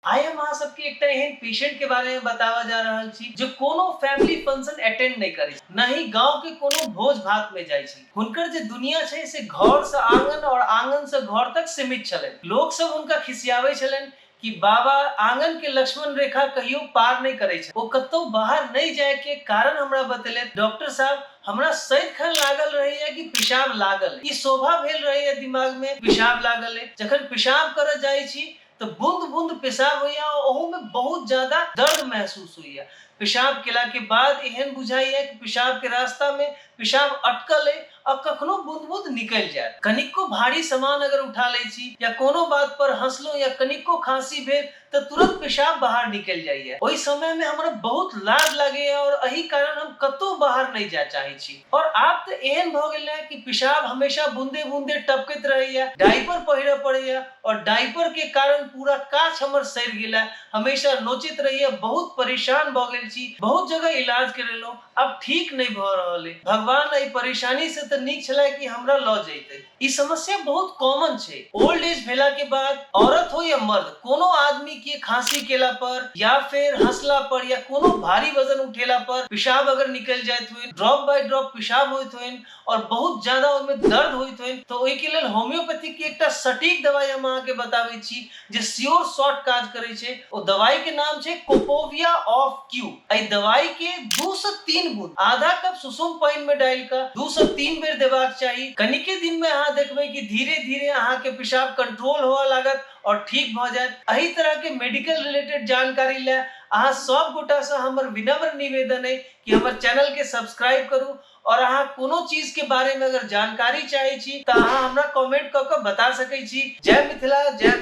आइ हम अहाँ सबके एकटा एहन पेशेंट के बारे में बतावा जा रहल छी जो कोनो फैमिली फंक्शन अटेंड नहीं करे छै, न ही गांव के कोनो भोज भात में जाय छै। हुनकर जे दुनिया छै से घर से आंगन और आंगन से घर तक सीमित छलै। लोग सब हुनका खिसियावे छलन कि बाबा आंगन के लक्ष्मण रेखा कहियो पार नहीं करे छै। वो कतौ बाहर नहीं जाए के कारण हमरा बतेले, डॉक्टर साहब हमरा सदिखन लागल रहैया कि पेशाब लागल, ई शोभा भेल रहैया दिमाग में पेशाब लागल है। जखन पेशाब करे जाय छी तो बूंद बूंद पेशाब होइया और ओहू में बहुत ज्यादा दर्द महसूस होइया। पेशाब केला के बाद एहन बुझाइया कि पेशाब के रास्ता में पेशाब अटकल है और कखनो बूंद बूंद निकल जाए। कनिको भारी सामान अगर उठा ले छी या कोनो बात पर हंसलो या कनिको खांसी भेल तो तुरंत पेशाब बाहर निकल जाइए। ओई समय में हमरा बहुत लाज लागे और यही कारण हम कतो बाहर नहीं जा चाहे छी। और आप तो एहन भ गेल है कि पेशाब हमेशा बूंदे बूंदे टपकत रहैया, डायपर पहिरे पड़ैया और डायपर के कारण पूरा काछ हमर सड़ गेला, हमेशा नोचित रहिए, बहुत परेशान भ गेल छी। बहुत जगह इलाज करेलो, अब ठीक नहीं भ रहल है। भगवान एई परेशानी से तो नीक छला कि हमरा ल जैते। ई समस्या बहुत कॉमन छै। ओल्ड एज भेला के बाद औरत हो या मर्द, कोनो आदमी के खांसी केला पर या फिर हंसला पर या कोनो भारी वजन उठेला पर पेशाब अगर निकल जाइत हुई, ड्रॉप बाय ड्रॉप पेशाब होइत हुई और बहुत ज्यादा ओइमे दर्द होइत हुई, तो ओइ के लेल होम्योपैथी के एकटा सटीक दवाई हम अहाँ के बताबै छी जे श्योर शॉर्ट काज करे छै। ओ दवाई के नाम छै कोपोविया ऑफ क्यू। एई दवाई के 2 से 3 बूंद आधा कप सुसुम पानी में डाल के 2 से 3 बेर देबाक चाहिए। कनिके दिन में अहाँ देखबै कि धीरे धीरे अहाँ के पेशाब कंट्रोल होआ लागत और ठीक भ जायत। एही तरह के मेडिकल रिलेटेड जानकारी ले अहाँ सब गोटा से हमर विनम्र निवेदन है कि हमर चैनल के सब्सक्राइब करू और अहाँ कोनो चीज के बारे में अगर जानकारी चाहे छी त अहाँ हमरा कमेंट क के बता सकै छी। जय मिथिला, जय